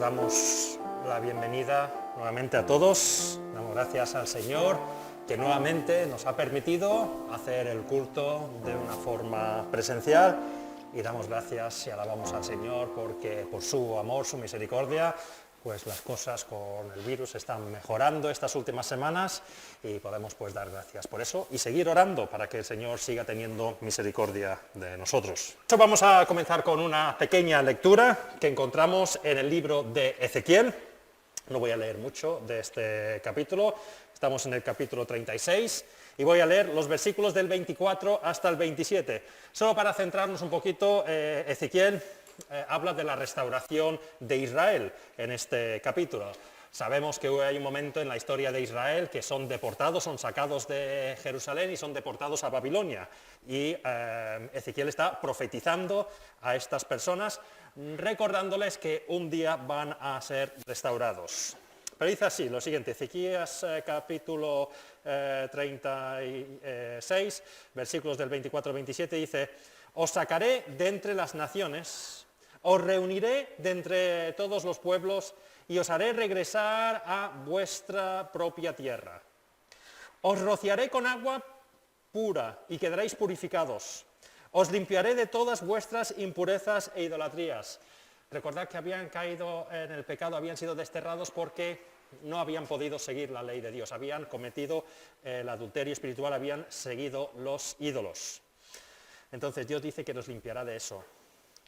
damos la bienvenida nuevamente a todos. Damos gracias al Señor que nuevamente nos ha permitido hacer el culto de una forma presencial y damos gracias y alabamos al Señor porque por su amor, su misericordia, pues las cosas con el virus están mejorando estas últimas semanas y podemos pues dar gracias por eso y seguir orando para que el Señor siga teniendo misericordia de nosotros. Vamos a comenzar con una pequeña lectura que encontramos en el libro de Ezequiel. No voy a leer mucho de este capítulo, estamos en el capítulo 36 y voy a leer los versículos del 24 hasta el 27. Solo para centrarnos un poquito, Ezequiel habla de la restauración de Israel en este capítulo. Sabemos que hay un momento en la historia de Israel que son deportados, son sacados de Jerusalén y son deportados a Babilonia. Y Ezequiel está profetizando a estas personas, recordándoles que un día van a ser restaurados. Pero dice así, lo siguiente, Ezequiel capítulo 36, versículos del 24 al 27, dice: os sacaré de entre las naciones, os reuniré de entre todos los pueblos y os haré regresar a vuestra propia tierra. Os rociaré con agua pura y quedaréis purificados. Os limpiaré de todas vuestras impurezas e idolatrías. Recordad que habían caído en el pecado, habían sido desterrados porque no habían podido seguir la ley de Dios, habían cometido el adulterio espiritual, habían seguido los ídolos. Entonces Dios dice que nos limpiará de eso,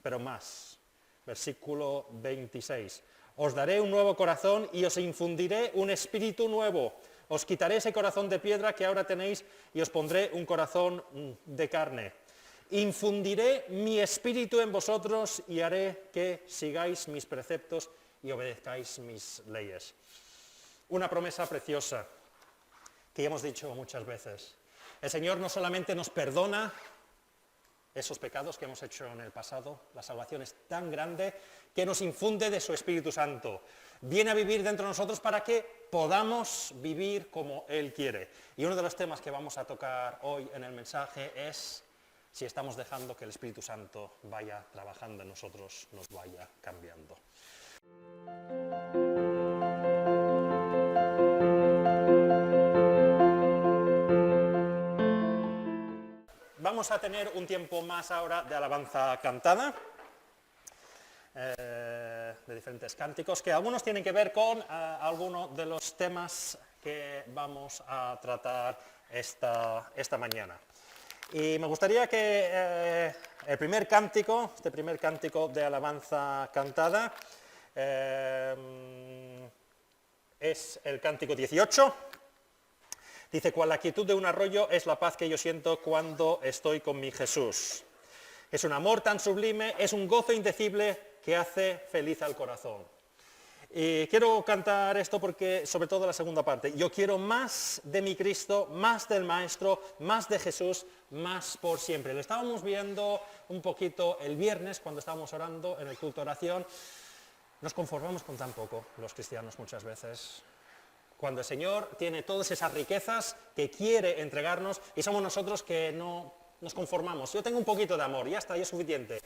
pero más. Versículo 26. Os daré un nuevo corazón y os infundiré un espíritu nuevo. Os quitaré ese corazón de piedra que ahora tenéis y os pondré un corazón de carne. Infundiré mi espíritu en vosotros y haré que sigáis mis preceptos y obedezcáis mis leyes. Una promesa preciosa que ya hemos dicho muchas veces. El Señor no solamente nos perdona esos pecados que hemos hecho en el pasado, la salvación es tan grande que nos infunde de su Espíritu Santo. Viene a vivir dentro de nosotros para que podamos vivir como Él quiere. Y uno de los temas que vamos a tocar hoy en el mensaje es si estamos dejando que el Espíritu Santo vaya trabajando en nosotros, nos vaya cambiando. Vamos a tener un tiempo más ahora de alabanza cantada, de diferentes cánticos, que algunos tienen que ver con algunos de los temas que vamos a tratar esta mañana. Y me gustaría que este primer cántico de alabanza cantada, es el cántico 18. Dice: cual la quietud de un arroyo es la paz que yo siento cuando estoy con mi Jesús. Es un amor tan sublime, es un gozo indecible que hace feliz al corazón. Y quiero cantar esto porque, sobre todo la segunda parte, yo quiero más de mi Cristo, más del Maestro, más de Jesús, más por siempre. Lo estábamos viendo un poquito el viernes cuando estábamos orando en el culto de oración. Nos conformamos con tan poco, los cristianos, muchas veces. Cuando el Señor tiene todas esas riquezas que quiere entregarnos y somos nosotros que no nos conformamos. Yo tengo un poquito de amor, ya está, ya es suficiente.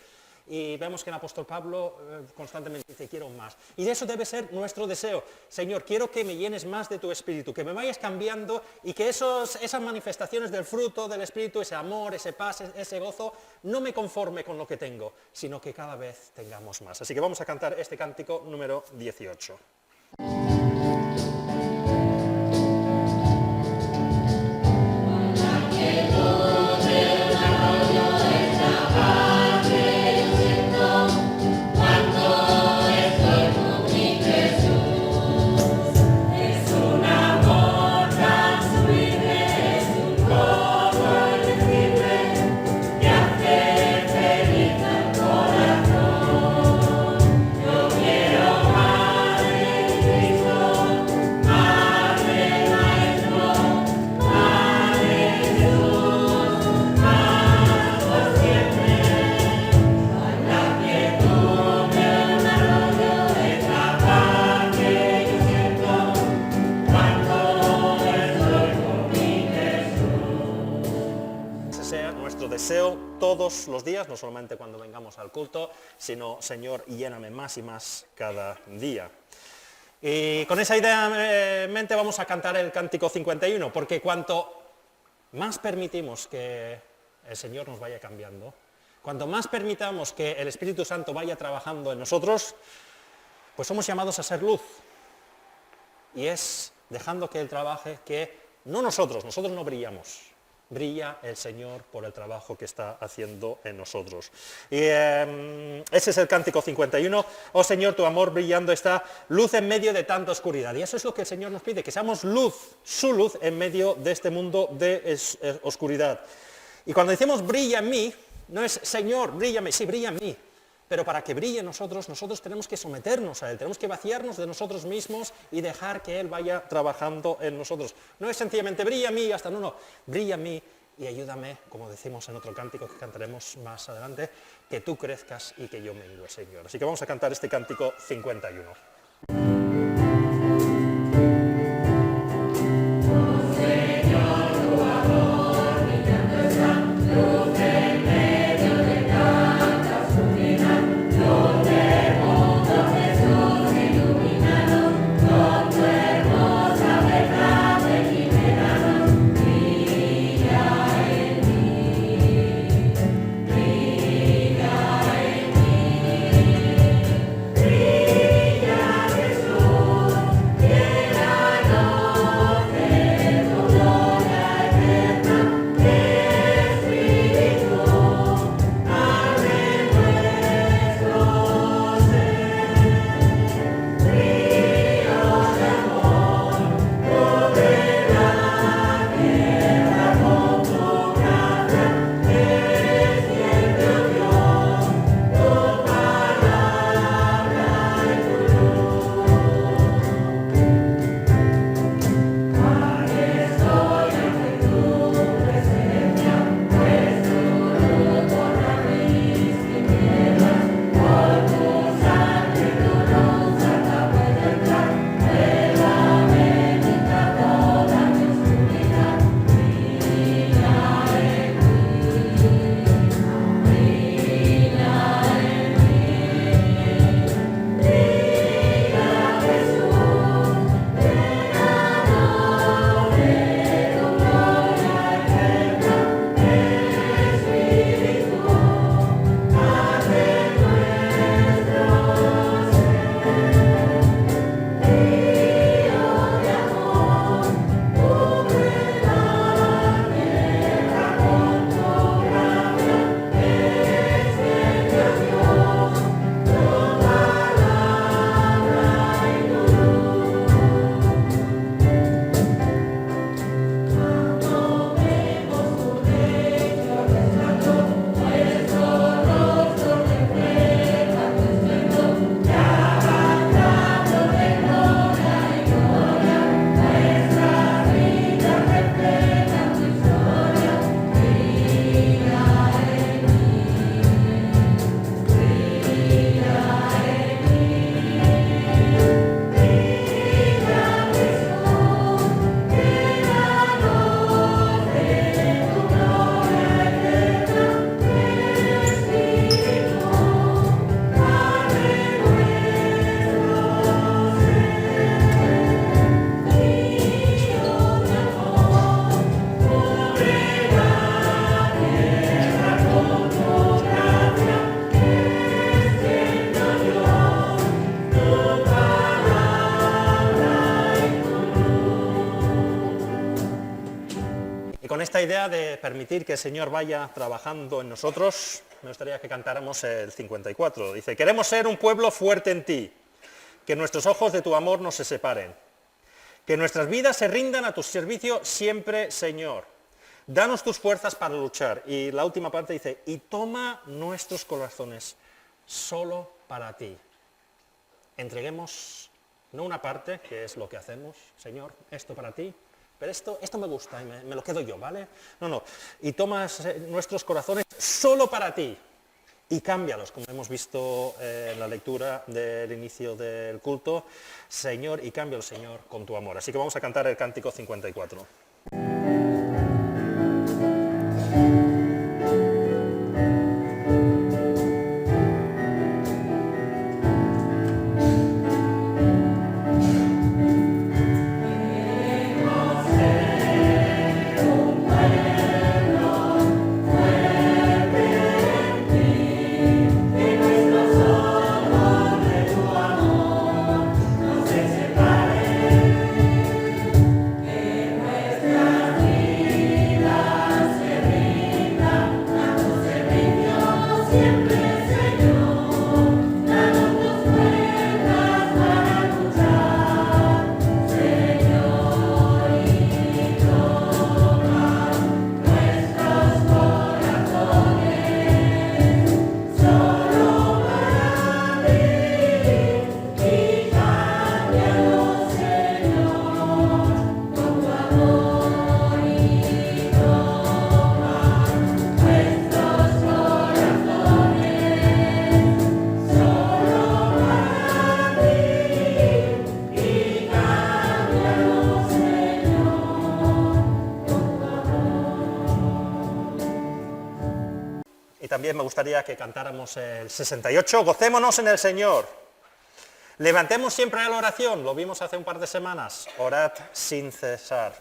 Y vemos que el apóstol Pablo constantemente dice: quiero más. Y eso debe ser nuestro deseo. Señor, quiero que me llenes más de tu Espíritu, que me vayas cambiando y que esas manifestaciones del fruto del Espíritu, ese amor, ese paz, ese gozo, no me conforme con lo que tengo, sino que cada vez tengamos más. Así que vamos a cantar este cántico número 18. Cristo. todos los días, no solamente cuando vengamos al culto, sino, Señor, lléname más y más cada día. Y con esa idea en mente vamos a cantar el Cántico 51, porque cuanto más permitimos que el Señor nos vaya cambiando, cuanto más permitamos que el Espíritu Santo vaya trabajando en nosotros, pues somos llamados a ser luz. Y es dejando que Él trabaje, que no nosotros no brillamos, brilla el Señor por el trabajo que está haciendo en nosotros. Y ese es el Cántico 51, oh Señor, tu amor brillando está, luz en medio de tanta oscuridad. Y eso es lo que el Señor nos pide, que seamos luz, su luz en medio de este mundo de oscuridad. Y cuando decimos brilla en mí, no es Señor, bríllame, sí, brilla en mí. Pero para que brille en nosotros tenemos que someternos a Él, tenemos que vaciarnos de nosotros mismos y dejar que Él vaya trabajando en nosotros. No es sencillamente brilla en mí y hasta no, brilla en mí y ayúdame, como decimos en otro cántico que cantaremos más adelante, que tú crezcas y que yo mengue, Señor. Así que vamos a cantar este Cántico 51. Con esta idea de permitir que el Señor vaya trabajando en nosotros, me gustaría que cantáramos el 54. Dice, queremos ser un pueblo fuerte en ti, que nuestros ojos de tu amor no se separen, que nuestras vidas se rindan a tu servicio siempre, Señor. Danos tus fuerzas para luchar. Y la última parte dice, y toma nuestros corazones solo para ti. Entreguemos no una parte, que es lo que hacemos, Señor, esto para ti, pero esto me gusta y me lo quedo yo, ¿vale? No, y tomas nuestros corazones solo para ti y cámbialos, como hemos visto en la lectura del inicio del culto, Señor, y cámbialos, Señor, con tu amor. Así que vamos a cantar el Cántico 54. también me gustaría que cantáramos el 68, gocémonos en el Señor. Levantemos siempre la oración, lo vimos hace un par de semanas, orad sin cesar.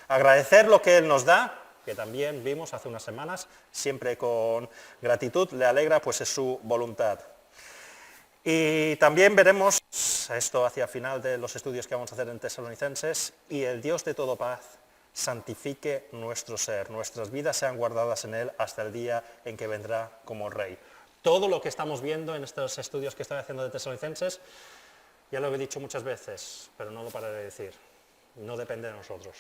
Agradecer lo que Él nos da, que también vimos hace unas semanas, siempre con gratitud, le alegra, pues es su voluntad. Y también veremos, esto hacia el final de los estudios que vamos a hacer en Tesalonicenses, y el Dios de todo paz santifique nuestro ser, nuestras vidas sean guardadas en Él hasta el día en que vendrá como Rey. Todo lo que estamos viendo en estos estudios que estoy haciendo de Tesalonicenses, ya lo he dicho muchas veces, pero no lo pararé de decir, no depende de nosotros.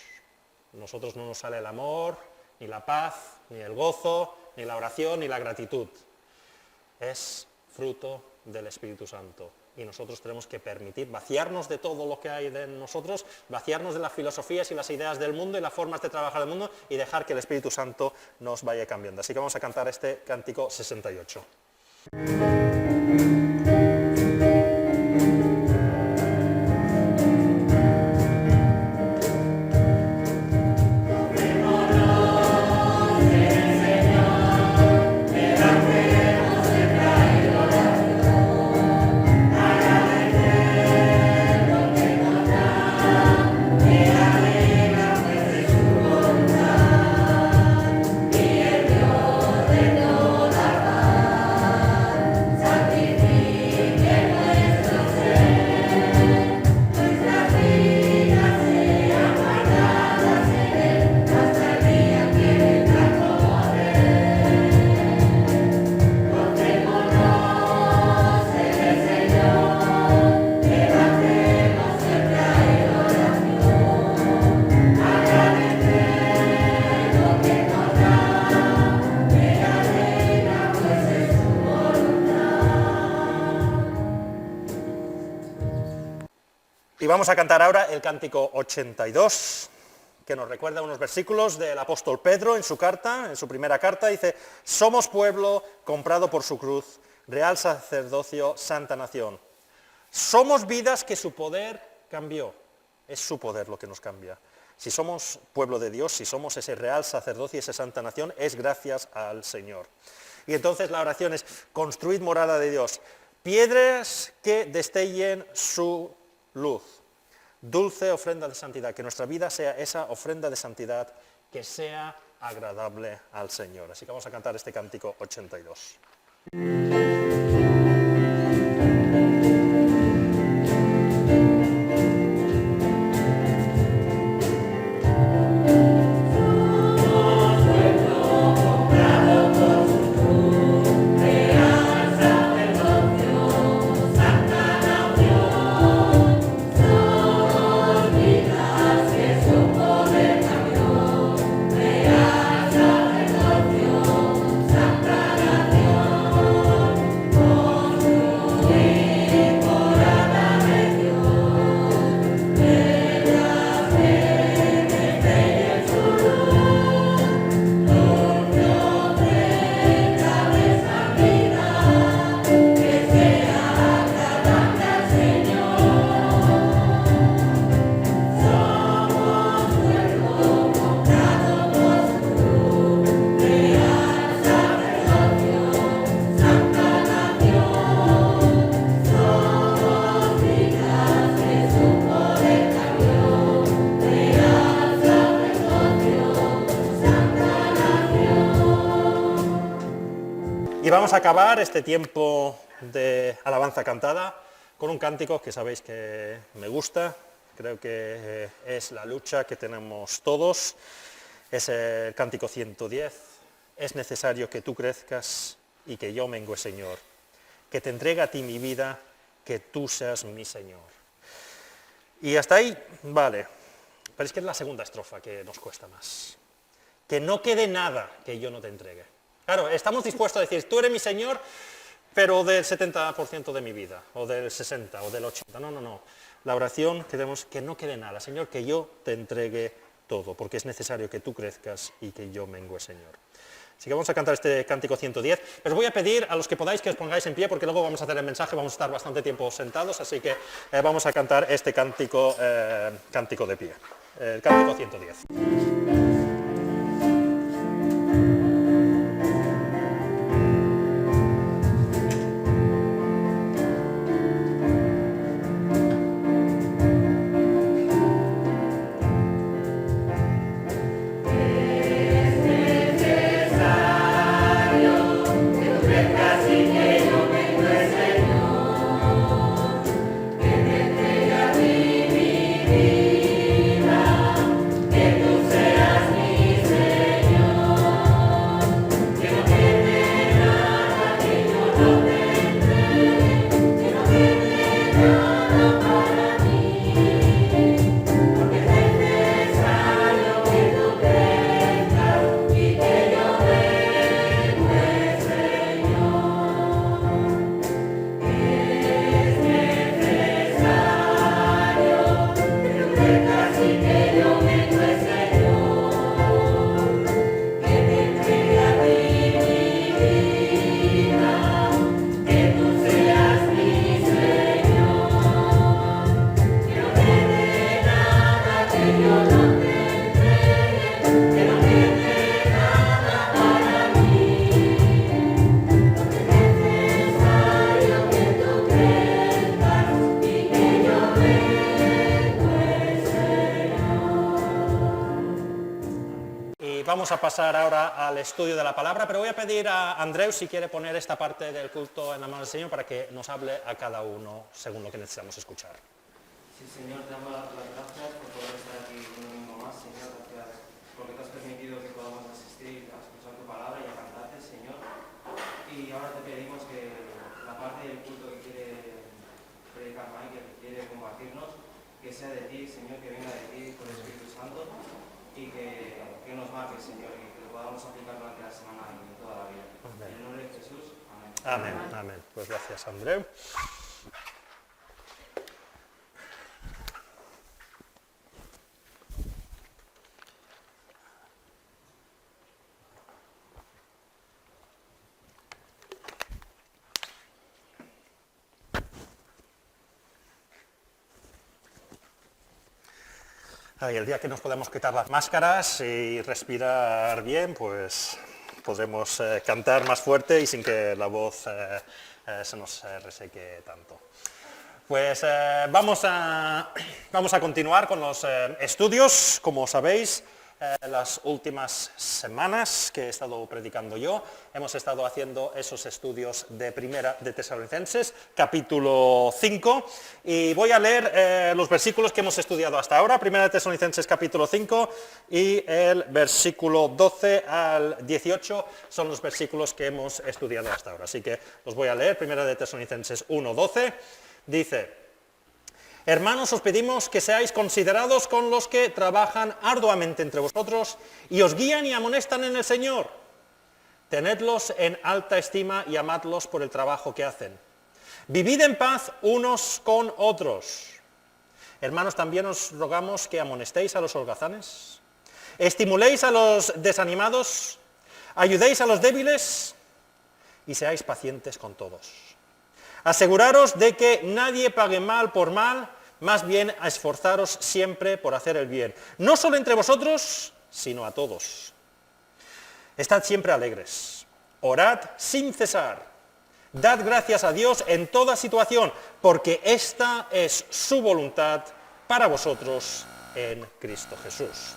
Nosotros no nos sale el amor, ni la paz, ni el gozo, ni la oración, ni la gratitud. Es fruto del Espíritu Santo. Y nosotros tenemos que permitir vaciarnos de todo lo que hay de nosotros, vaciarnos de las filosofías y las ideas del mundo y las formas de trabajar del mundo y dejar que el Espíritu Santo nos vaya cambiando. Así que vamos a cantar este cántico 68. Y vamos a cantar ahora el cántico 82, que nos recuerda unos versículos del apóstol Pedro en su carta, en su primera carta, dice: somos pueblo comprado por su cruz, real sacerdocio, santa nación. Somos vidas que su poder cambió, es su poder lo que nos cambia. Si somos pueblo de Dios, si somos ese real sacerdocio y esa santa nación, es gracias al Señor. Y entonces la oración es: construid morada de Dios, piedras que destellen su luz, dulce ofrenda de santidad, que nuestra vida sea esa ofrenda de santidad que sea agradable al Señor. Así que vamos a cantar este cántico 82. Y vamos a acabar este tiempo de alabanza cantada con un cántico que sabéis que me gusta, creo que es la lucha que tenemos todos, es el cántico 110, es necesario que tú crezcas y que yo mengue, Señor, que te entregue a ti mi vida, que tú seas mi Señor. Y hasta ahí, vale, pero es que es la segunda estrofa que nos cuesta más, que no quede nada que yo no te entregue. Claro, estamos dispuestos a decir, tú eres mi Señor, pero del 70% de mi vida, o del 60%, o del 80%. No, no, no. La oración queremos que no quede nada. Señor, que yo te entregue todo, porque es necesario que tú crezcas y que yo mengue, Señor. Así que vamos a cantar este cántico 110. Os voy a pedir a los que podáis que os pongáis en pie, porque luego vamos a hacer el mensaje, vamos a estar bastante tiempo sentados, así que vamos a cantar este cántico de pie. El cántico 110. vamos a pasar ahora al estudio de la palabra, pero voy a pedir a Andreu si quiere poner esta parte del culto en la mano del Señor para que nos hable a cada uno según lo que necesitamos escuchar. Sí, Señor, te damos las gracias por poder estar aquí un domingo más, Señor, gracias porque te has permitido que podamos asistir a escuchar tu palabra y a cantarte, Señor. Y ahora te pedimos que la parte del culto que quiere predicar Mike, que quiere compartirnos, que sea de ti, Señor, que venga de ti por el Espíritu Santo y que nos marque, Señor, y que lo podamos aplicar durante la semana y toda la vida. Amén. En el nombre de Jesús, amén. Amén, amén. Pues gracias, Andreu. Y el día que nos podemos quitar las máscaras y respirar bien, pues podremos cantar más fuerte y sin que la voz se nos reseque tanto. Pues vamos a continuar con los estudios. Como sabéis, las últimas semanas que he estado predicando yo, hemos estado haciendo esos estudios de Primera de Tesalonicenses, capítulo 5, y voy a leer los versículos que hemos estudiado hasta ahora, Primera de Tesalonicenses, capítulo 5, y el versículo 12 al 18 son los versículos que hemos estudiado hasta ahora. Así que los voy a leer, Primera de Tesalonicenses 1, 12, dice: hermanos, os pedimos que seáis considerados con los que trabajan arduamente entre vosotros y os guían y amonestan en el Señor. Tenedlos en alta estima y amadlos por el trabajo que hacen. Vivid en paz unos con otros. Hermanos, también os rogamos que amonestéis a los holgazanes, estimuléis a los desanimados, ayudéis a los débiles y seáis pacientes con todos. Aseguraros de que nadie pague mal por mal, más bien a esforzaros siempre por hacer el bien, no solo entre vosotros, sino a todos. Estad siempre alegres, orad sin cesar, dad gracias a Dios en toda situación, porque esta es su voluntad para vosotros en Cristo Jesús.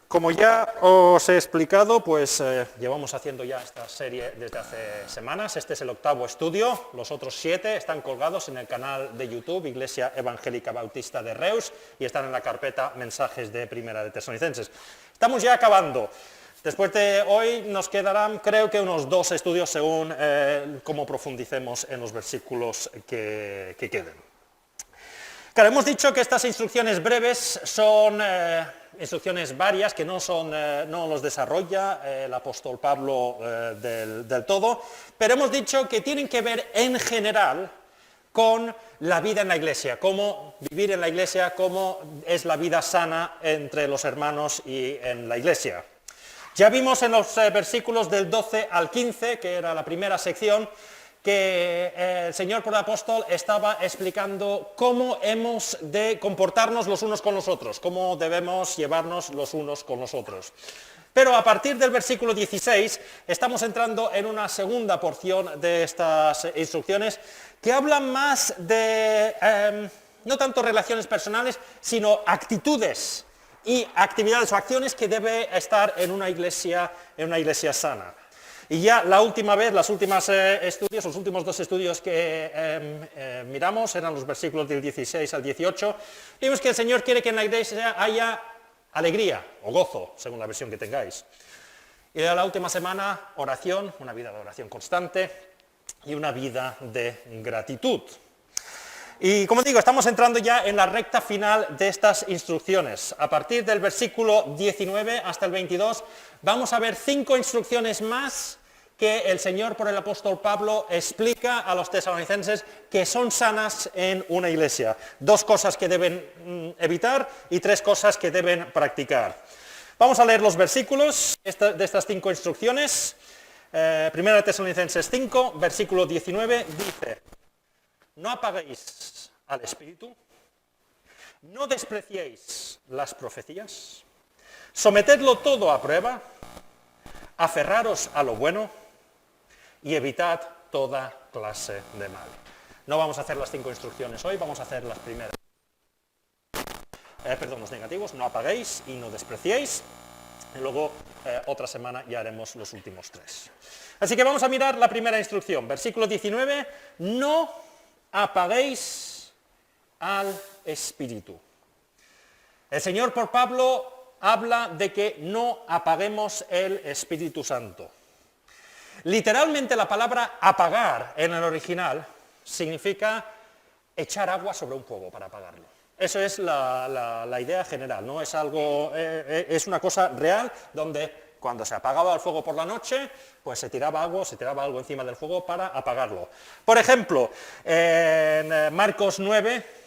Como ya os he explicado, pues llevamos haciendo ya esta serie desde hace semanas. Este es el 8º estudio, los otros 7 están colgados en el canal de YouTube Iglesia Evangélica Bautista de Reus y están en la carpeta Mensajes de Primera de Tesalonicenses. Estamos ya acabando. Después de hoy nos quedarán, creo que unos 2 estudios según cómo profundicemos en los versículos que queden. Claro, hemos dicho que estas instrucciones breves son instrucciones varias, que no los desarrolla el apóstol Pablo del todo, pero hemos dicho que tienen que ver en general con la vida en la iglesia, cómo vivir en la iglesia, cómo es la vida sana entre los hermanos y en la iglesia. Ya vimos en los versículos del 12 al 15, que era la primera sección, que el Señor por el apóstol estaba explicando cómo hemos de comportarnos los unos con los otros, cómo debemos llevarnos los unos con los otros. Pero a partir del versículo 16 estamos entrando en una segunda porción de estas instrucciones que hablan más de, no tanto relaciones personales, sino actitudes y actividades o acciones que debe estar en una iglesia sana. Y ya la última vez, los últimos 2 estudios que miramos eran los versículos del 16 al 18. Vimos que el Señor quiere que en la iglesia haya alegría o gozo, según la versión que tengáis. Y la última semana, oración, una vida de oración constante y una vida de gratitud. Y como digo, estamos entrando ya en la recta final de estas instrucciones. A partir del versículo 19 hasta el 22 vamos a ver 5 instrucciones más que el Señor por el apóstol Pablo explica a los tesalonicenses que son sanas en una iglesia. 2 cosas que deben evitar y 3 cosas que deben practicar. Vamos a leer los versículos de estas 5 instrucciones. Primera de Tesalonicenses 5, versículo 19, dice: no apaguéis al Espíritu, no despreciéis las profecías, sometedlo todo a prueba, aferraros a lo bueno y evitad toda clase de mal. No vamos a hacer las 5 instrucciones hoy, vamos a hacer las primeras. Los negativos: no apaguéis y no despreciéis. Y luego, otra semana, ya haremos los últimos 3. Así que vamos a mirar la primera instrucción. Versículo 19. No apaguéis al Espíritu. El Señor por Pablo habla de que no apaguemos el Espíritu Santo. Literalmente la palabra apagar en el original significa echar agua sobre un fuego para apagarlo. Eso es la idea general, ¿no? Es algo, es una cosa real donde cuando se apagaba el fuego por la noche, pues se tiraba algo encima del fuego para apagarlo. Por ejemplo, en Marcos 9,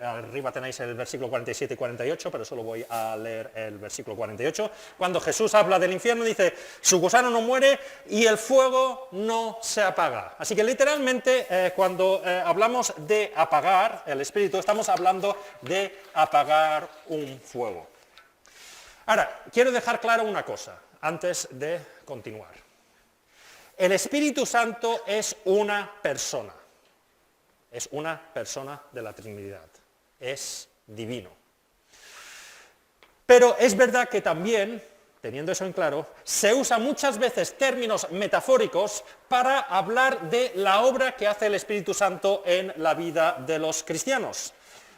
arriba tenéis el versículo 47 y 48, pero solo voy a leer el versículo 48. Cuando Jesús habla del infierno, dice, su gusano no muere y el fuego no se apaga. Así que literalmente, cuando hablamos de apagar el espíritu, estamos hablando de apagar un fuego. Ahora, quiero dejar claro una cosa, antes de continuar. El Espíritu Santo es una persona. Es una persona de la Trinidad, es divino. Pero es verdad que también, teniendo eso en claro, se usa muchas veces términos metafóricos para hablar de la obra que hace el Espíritu Santo en la vida de los cristianos.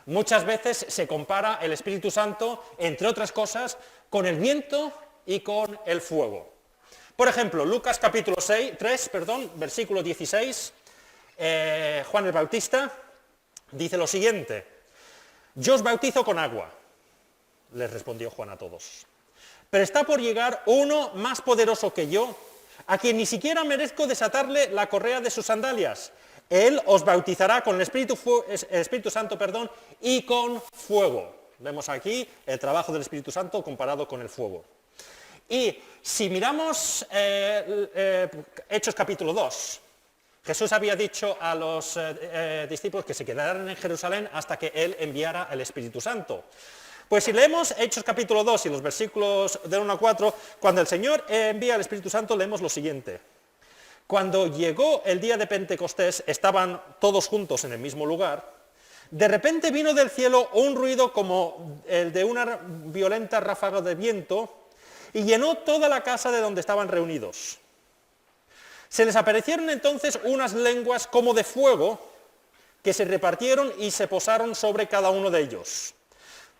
Muchas veces se compara el Espíritu Santo, entre otras cosas, con el viento y con el fuego. Por ejemplo, Lucas capítulo 3, versículo 16, Juan el Bautista dice lo siguiente: yo os bautizo con agua, les respondió Juan a todos, pero está por llegar uno más poderoso que yo, a quien ni siquiera merezco desatarle la correa de sus sandalias. Él os bautizará con el Espíritu Santo, y con fuego. Vemos aquí el trabajo del Espíritu Santo comparado con el fuego. Y si miramos Hechos capítulo 2, Jesús había dicho a los discípulos que se quedaran en Jerusalén hasta que Él enviara el Espíritu Santo. Pues si leemos Hechos capítulo 2 y los versículos del 1 a 4, cuando el Señor envía el Espíritu Santo, leemos lo siguiente. Cuando llegó el día de Pentecostés, estaban todos juntos en el mismo lugar. De repente vino del cielo un ruido como el de una violenta ráfaga de viento y llenó toda la casa de donde estaban reunidos. Se les aparecieron entonces unas lenguas como de fuego que se repartieron y se posaron sobre cada uno de ellos.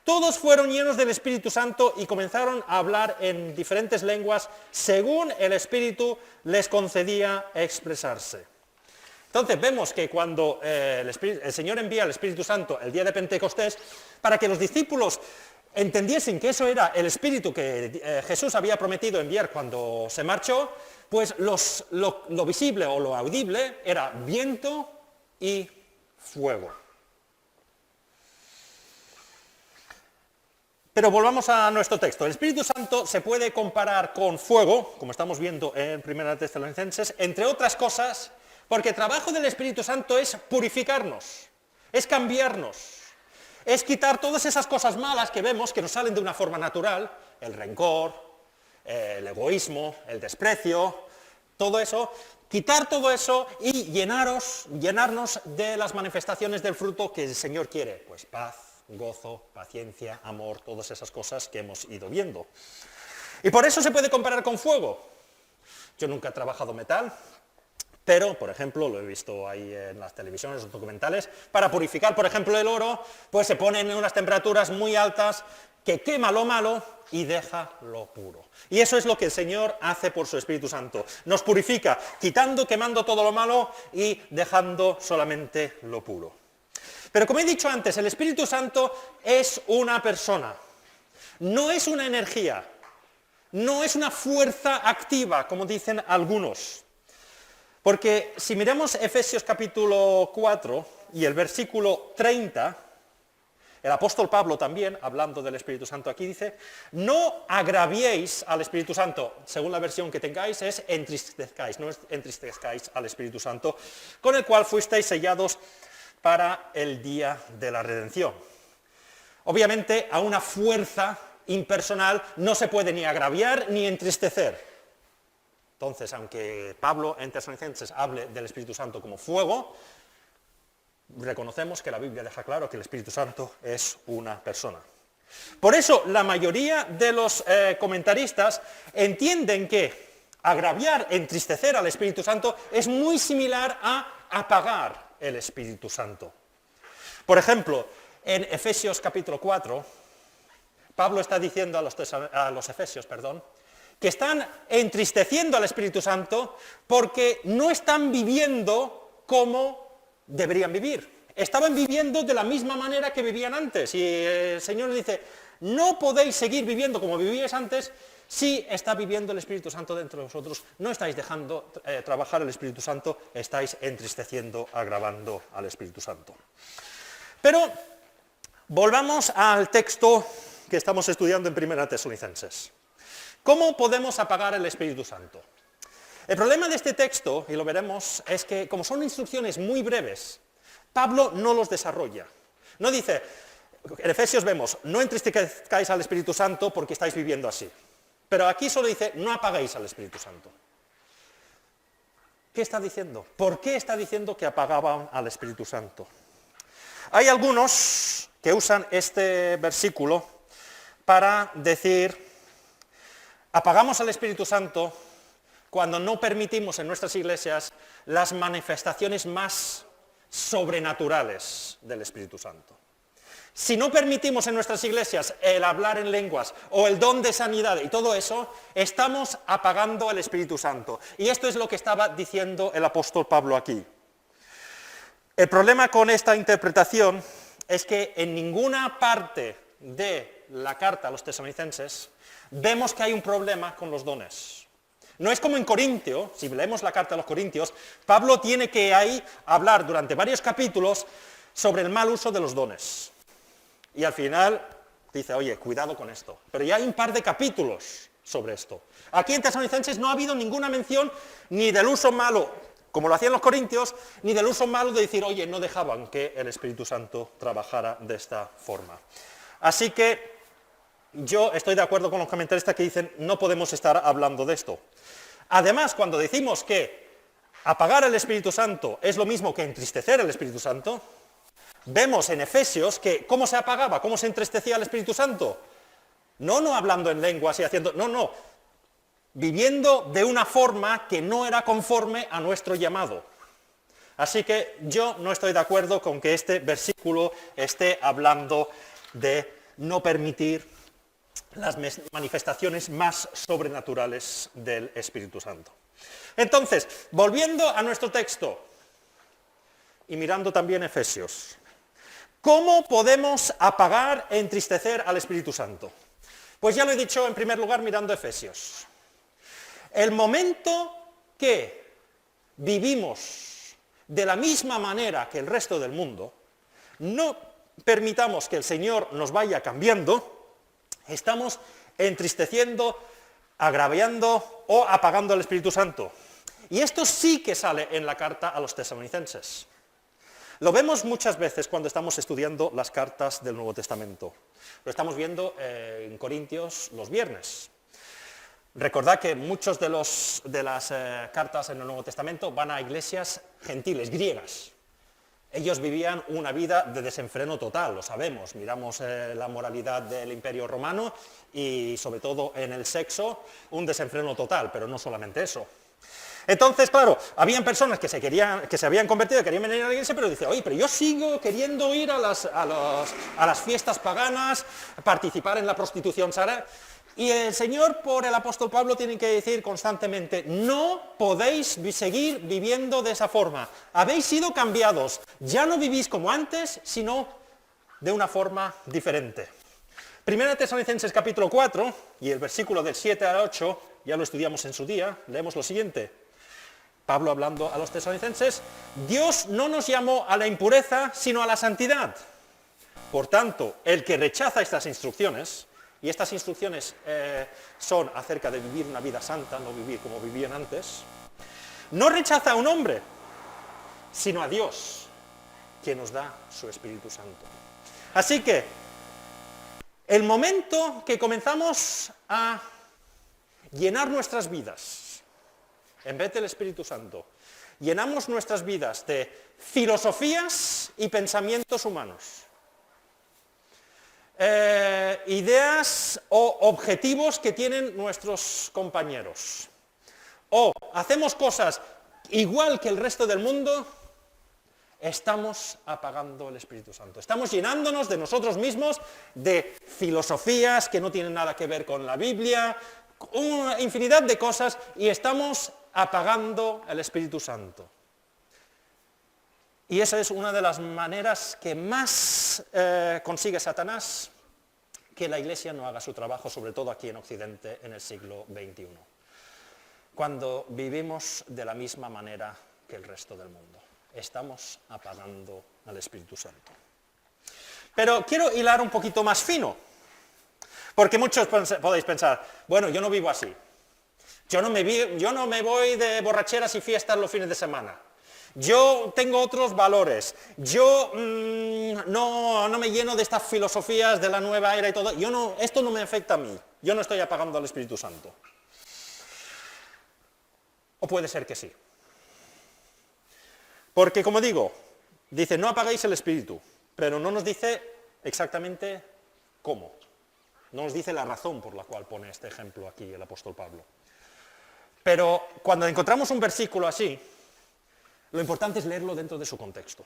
Todos fueron llenos del Espíritu Santo y comenzaron a hablar en diferentes lenguas según el Espíritu les concedía expresarse. Entonces vemos que cuando el Señor envía el Espíritu Santo el día de Pentecostés, para que los discípulos entendiesen que eso era el Espíritu que Jesús había prometido enviar cuando se marchó, pues lo visible o lo audible era viento y fuego. Pero volvamos a nuestro texto. El Espíritu Santo se puede comparar con fuego, como estamos viendo en 1 Tesalonicenses, entre otras cosas, porque el trabajo del Espíritu Santo es purificarnos, es cambiarnos, es quitar todas esas cosas malas que vemos que nos salen de una forma natural, el rencor, el egoísmo, el desprecio, todo eso, quitar todo eso y llenarnos de las manifestaciones del fruto que el Señor quiere, pues paz, gozo, paciencia, amor, todas esas cosas que hemos ido viendo. Y por eso se puede comparar con fuego. Yo nunca he trabajado metal, pero, por ejemplo, lo he visto ahí en las televisiones, los documentales, para purificar, por ejemplo, el oro, pues se ponen en unas temperaturas muy altas que quema lo malo y deja lo puro. Y eso es lo que el Señor hace por su Espíritu Santo. Nos purifica, quemando todo lo malo y dejando solamente lo puro. Pero como he dicho antes, el Espíritu Santo es una persona, no es una energía, no es una fuerza activa, como dicen algunos. Porque si miramos Efesios capítulo 4 y el versículo 30, el apóstol Pablo también, hablando del Espíritu Santo aquí, dice, no agraviéis al Espíritu Santo, según la versión que tengáis, es entristezcáis, no es entristezcáis al Espíritu Santo, con el cual fuisteis sellados para el día de la redención. Obviamente, a una fuerza impersonal no se puede ni agraviar ni entristecer. Entonces, aunque Pablo en Tesalonicenses hable del Espíritu Santo como fuego, reconocemos que la Biblia deja claro que el Espíritu Santo es una persona. Por eso la mayoría de los comentaristas entienden que agraviar, entristecer al Espíritu Santo es muy similar a apagar el Espíritu Santo. Por ejemplo, en Efesios capítulo 4, Pablo está diciendo a los efesios, que están entristeciendo al Espíritu Santo porque no están viviendo como deberían vivir. Estaban viviendo de la misma manera que vivían antes. Y el Señor les dice, no podéis seguir viviendo como vivíais antes si está viviendo el Espíritu Santo dentro de vosotros. No estáis dejando trabajar el Espíritu Santo, estáis entristeciendo, agravando al Espíritu Santo. Pero volvamos al texto que estamos estudiando en 1 Tesalonicenses. ¿Cómo podemos apagar el Espíritu Santo? El problema de este texto, y lo veremos, es que como son instrucciones muy breves, Pablo no los desarrolla. No dice, en Efesios vemos, no entristezcáis al Espíritu Santo porque estáis viviendo así. Pero aquí solo dice, no apaguéis al Espíritu Santo. ¿Qué está diciendo? ¿Por qué está diciendo que apagaban al Espíritu Santo? Hay algunos que usan este versículo para decir, apagamos al Espíritu Santo cuando no permitimos en nuestras iglesias las manifestaciones más sobrenaturales del Espíritu Santo. Si no permitimos en nuestras iglesias el hablar en lenguas o el don de sanidad y todo eso, estamos apagando al Espíritu Santo. Y esto es lo que estaba diciendo el apóstol Pablo aquí. El problema con esta interpretación es que en ninguna parte de la carta a los tesalonicenses vemos que hay un problema con los dones. No es como en Corintio, si leemos la carta a los Corintios, Pablo tiene que ahí hablar durante varios capítulos sobre el mal uso de los dones. Y al final dice, oye, cuidado con esto. Pero ya hay un par de capítulos sobre esto. Aquí en Tesalonicenses no ha habido ninguna mención ni del uso malo, como lo hacían los corintios, ni del uso malo de decir, oye, no dejaban que el Espíritu Santo trabajara de esta forma. Así que yo estoy de acuerdo con los comentaristas que dicen, no podemos estar hablando de esto. Además, cuando decimos que apagar el Espíritu Santo es lo mismo que entristecer el Espíritu Santo, vemos en Efesios que cómo se apagaba, cómo se entristecía el Espíritu Santo. No hablando en lenguas y haciendo... No. Viviendo de una forma que no era conforme a nuestro llamado. Así que yo no estoy de acuerdo con que este versículo esté hablando de no permitir las manifestaciones más sobrenaturales del Espíritu Santo. Entonces, volviendo a nuestro texto y mirando también Efesios, ¿cómo podemos apagar e entristecer al Espíritu Santo? Pues ya lo he dicho en primer lugar mirando Efesios. El momento que vivimos de la misma manera que el resto del mundo, no permitamos que el Señor nos vaya cambiando, estamos entristeciendo, agraviando o apagando al Espíritu Santo. Y esto sí que sale en la carta a los tesalonicenses. Lo vemos muchas veces cuando estamos estudiando las cartas del Nuevo Testamento. Lo estamos viendo en Corintios los viernes. Recordad que muchos de las cartas en el Nuevo Testamento van a iglesias gentiles, griegas. Ellos vivían una vida de desenfreno total, lo sabemos. Miramos la moralidad del Imperio Romano y sobre todo en el sexo, un desenfreno total, pero no solamente eso. Entonces, claro, habían personas que se habían convertido, querían venir a la iglesia, pero dicen, oye, pero yo sigo queriendo ir a las fiestas paganas, participar en la prostitución sana. Y el Señor, por el apóstol Pablo, tiene que decir constantemente, no podéis seguir viviendo de esa forma. Habéis sido cambiados, ya no vivís como antes, sino de una forma diferente. 1 Tesalonicenses capítulo 4, y el versículo del 7 al 8, ya lo estudiamos en su día, leemos lo siguiente. Pablo hablando a los tesalonicenses, Dios no nos llamó a la impureza, sino a la santidad. Por tanto, el que rechaza estas instrucciones, y estas instrucciones son acerca de vivir una vida santa, no vivir como vivían antes, no rechaza a un hombre, sino a Dios, quien nos da su Espíritu Santo. Así que, el momento que comenzamos a llenar nuestras vidas, en vez del Espíritu Santo, llenamos nuestras vidas de filosofías y pensamientos humanos, ideas o objetivos que tienen nuestros compañeros. O hacemos cosas igual que el resto del mundo, estamos apagando el Espíritu Santo. Estamos llenándonos de nosotros mismos, de filosofías que no tienen nada que ver con la Biblia, una infinidad de cosas, y estamos apagando el Espíritu Santo. Y esa es una de las maneras que más consigue Satanás, que la Iglesia no haga su trabajo, sobre todo aquí en Occidente, en el siglo XXI, cuando vivimos de la misma manera que el resto del mundo. Estamos apagando al Espíritu Santo. Pero quiero hilar un poquito más fino, porque muchos podéis pensar, bueno, yo no vivo así. Yo no me voy de borracheras y fiestas los fines de semana. Yo tengo otros valores. Yo no me lleno de estas filosofías de la nueva era y todo. Esto no me afecta a mí. Yo no estoy apagando al Espíritu Santo. O puede ser que sí. Porque, como digo, dice, no apaguéis el Espíritu, pero no nos dice exactamente cómo. No nos dice la razón por la cual pone este ejemplo aquí el apóstol Pablo. Pero cuando encontramos un versículo así, lo importante es leerlo dentro de su contexto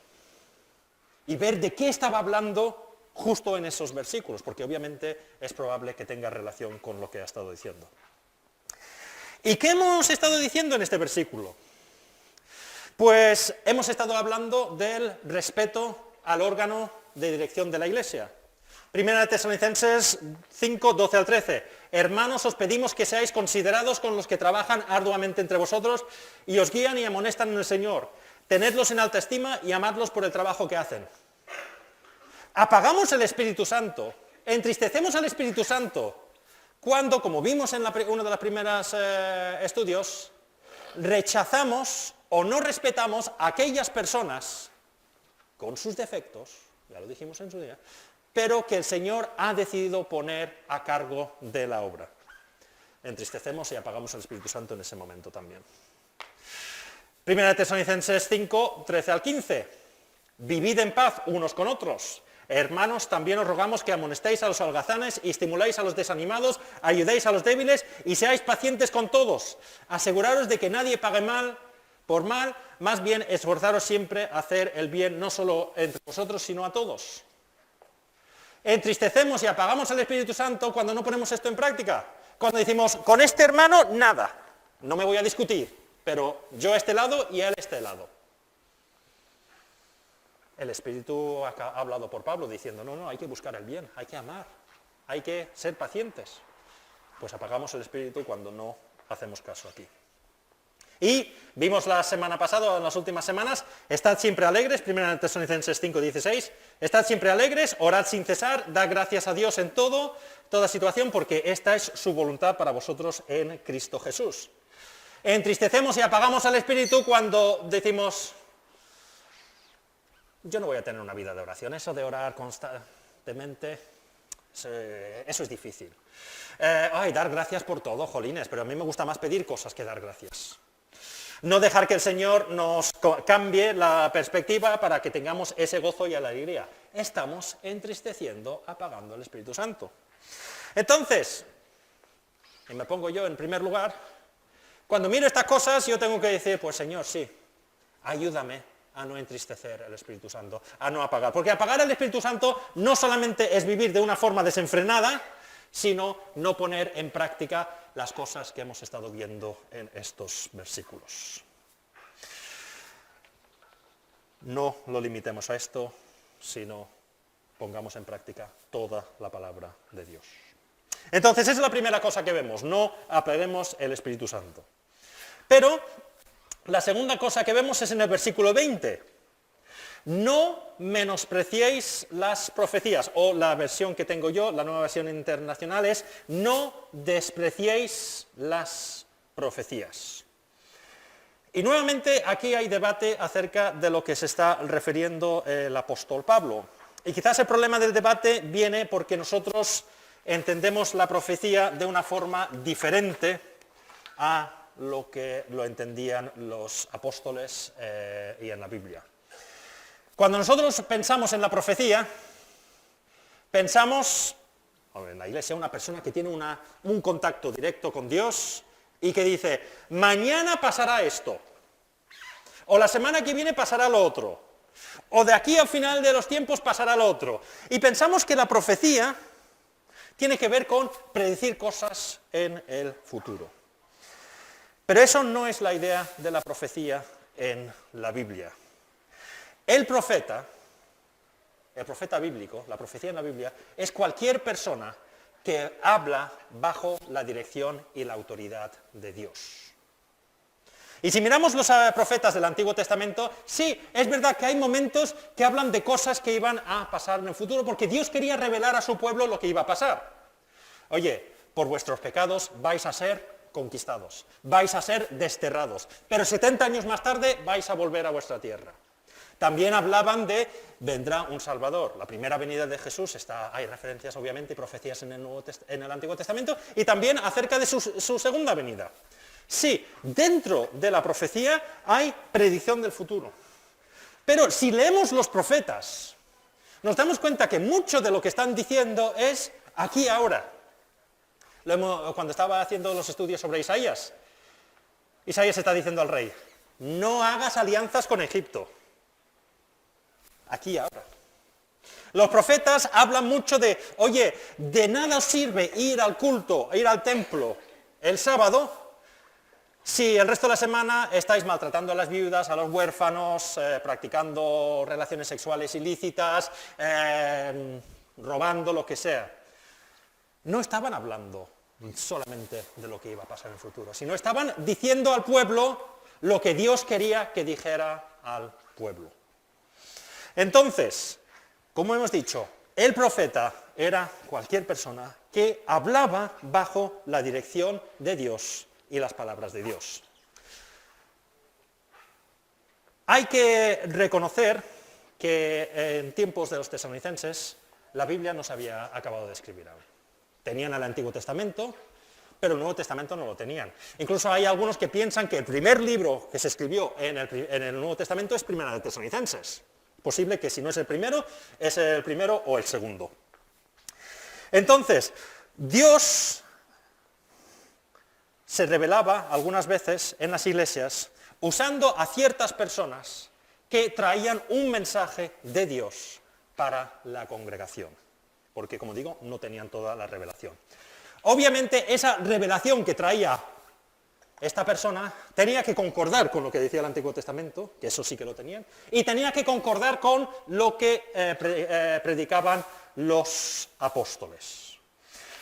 y ver de qué estaba hablando justo en esos versículos, porque obviamente es probable que tenga relación con lo que ha estado diciendo. ¿Y qué hemos estado diciendo en este versículo? Pues hemos estado hablando del respeto al órgano de dirección de la Iglesia. Primera de Tesalonicenses 5, 12 al 13. Hermanos, os pedimos que seáis considerados con los que trabajan arduamente entre vosotros y os guían y amonestan en el Señor. Tenedlos en alta estima y amadlos por el trabajo que hacen. Apagamos el Espíritu Santo, entristecemos al Espíritu Santo, cuando, como vimos en uno de los primeros estudios, rechazamos o no respetamos a aquellas personas con sus defectos, ya lo dijimos en su día, pero que el Señor ha decidido poner a cargo de la obra. Entristecemos y apagamos el Espíritu Santo en ese momento también. Primera de Tesalonicenses 5, 13 al 15. Vivid en paz unos con otros. Hermanos, también os rogamos que amonestéis a los holgazanes y estimuléis a los desanimados, ayudéis a los débiles y seáis pacientes con todos. Aseguraros de que nadie pague mal por mal, más bien esforzaros siempre a hacer el bien, no solo entre vosotros, sino a todos. Entristecemos y apagamos al Espíritu Santo cuando no ponemos esto en práctica. Cuando decimos, con este hermano, nada. No me voy a discutir, pero yo a este lado y él a este lado. El Espíritu ha hablado por Pablo diciendo, no, hay que buscar el bien, hay que amar, hay que ser pacientes. Pues apagamos el Espíritu cuando no hacemos caso aquí. Y vimos la semana pasada, en las últimas semanas, estad siempre alegres, 1 Tesalonicenses 5, 16, estad siempre alegres, orad sin cesar, dad gracias a Dios en toda situación, porque esta es su voluntad para vosotros en Cristo Jesús. Entristecemos y apagamos al Espíritu cuando decimos, yo no voy a tener una vida de oración, eso de orar constantemente, eso es difícil. Dar gracias por todo, jolines, pero a mí me gusta más pedir cosas que dar gracias. No dejar que el Señor nos cambie la perspectiva para que tengamos ese gozo y la alegría. Estamos entristeciendo, apagando el Espíritu Santo. Entonces, y me pongo yo en primer lugar, cuando miro estas cosas yo tengo que decir, pues Señor, sí, ayúdame a no entristecer el Espíritu Santo, a no apagar. Porque apagar el Espíritu Santo no solamente es vivir de una forma desenfrenada, sino no poner en práctica las cosas que hemos estado viendo en estos versículos. No lo limitemos a esto, sino pongamos en práctica toda la palabra de Dios. Entonces, esa es la primera cosa que vemos, no apaguemos el Espíritu Santo. Pero la segunda cosa que vemos es en el versículo 20. No menospreciéis las profecías, o la versión que tengo yo, la nueva versión internacional es, no despreciéis las profecías. Y nuevamente aquí hay debate acerca de lo que se está refiriendo el apóstol Pablo. Y quizás el problema del debate viene porque nosotros entendemos la profecía de una forma diferente a lo que lo entendían los apóstoles y en la Biblia. Cuando nosotros pensamos en la profecía, pensamos o en la iglesia, una persona que tiene un contacto directo con Dios y que dice, mañana pasará esto, o la semana que viene pasará lo otro, o de aquí al final de los tiempos pasará lo otro. Y pensamos que la profecía tiene que ver con predecir cosas en el futuro. Pero eso no es la idea de la profecía en la Biblia. El profeta bíblico, la profecía en la Biblia, es cualquier persona que habla bajo la dirección y la autoridad de Dios. Y si miramos los profetas del Antiguo Testamento, sí, es verdad que hay momentos que hablan de cosas que iban a pasar en el futuro, porque Dios quería revelar a su pueblo lo que iba a pasar. Oye, por vuestros pecados vais a ser conquistados, vais a ser desterrados, pero 70 años más tarde vais a volver a vuestra tierra. También hablaban de vendrá un Salvador. La primera venida de Jesús, hay referencias obviamente y profecías en el Antiguo Testamento, y también acerca de su segunda venida. Sí, dentro de la profecía hay predicción del futuro. Pero si leemos los profetas, nos damos cuenta que mucho de lo que están diciendo es aquí ahora. Cuando estaba haciendo los estudios sobre Isaías está diciendo al rey, no hagas alianzas con Egipto. Aquí ahora. Los profetas hablan mucho de, oye, de nada os sirve ir al culto, ir al templo el sábado, si el resto de la semana estáis maltratando a las viudas, a los huérfanos, practicando relaciones sexuales ilícitas, robando, lo que sea. No estaban hablando solamente de lo que iba a pasar en el futuro, sino estaban diciendo al pueblo lo que Dios quería que dijera al pueblo. Entonces, como hemos dicho, el profeta era cualquier persona que hablaba bajo la dirección de Dios y las palabras de Dios. Hay que reconocer que en tiempos de los tesalonicenses la Biblia no se había acabado de escribir aún. Tenían el Antiguo Testamento, pero el Nuevo Testamento no lo tenían. Incluso hay algunos que piensan que el primer libro que se escribió en el Nuevo Testamento es Primera de Tesalonicenses. Posible que si no es el primero o el segundo. Entonces, Dios se revelaba algunas veces en las iglesias usando a ciertas personas que traían un mensaje de Dios para la congregación, porque como digo, no tenían toda la revelación. Obviamente esa revelación que traía esta persona tenía que concordar con lo que decía el Antiguo Testamento, que eso sí que lo tenían, y tenía que concordar con lo que predicaban los apóstoles.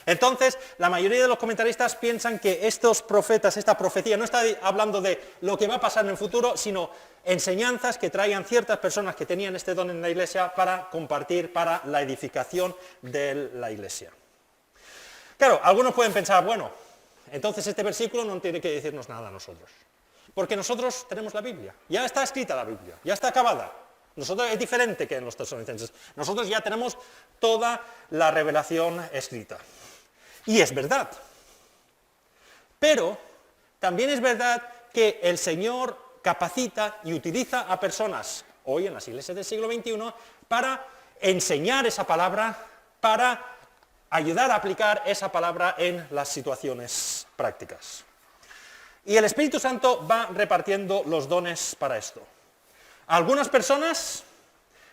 Entonces, la mayoría de los comentaristas piensan que estos profetas, esta profecía, no está hablando de lo que va a pasar en el futuro, sino enseñanzas que traían ciertas personas que tenían este don en la iglesia para compartir, para la edificación de la iglesia. Claro, algunos pueden pensar, bueno, entonces este versículo no tiene que decirnos nada a nosotros, porque nosotros tenemos la Biblia, ya está escrita la Biblia, ya está acabada. Nosotros es diferente que en los tesalonicenses, nosotros ya tenemos toda la revelación escrita. Y es verdad. Pero también es verdad que el Señor capacita y utiliza a personas, hoy en las iglesias del siglo XXI, para enseñar esa palabra, para ayudar a aplicar esa palabra en las situaciones prácticas. Y el Espíritu Santo va repartiendo los dones para esto. A algunas personas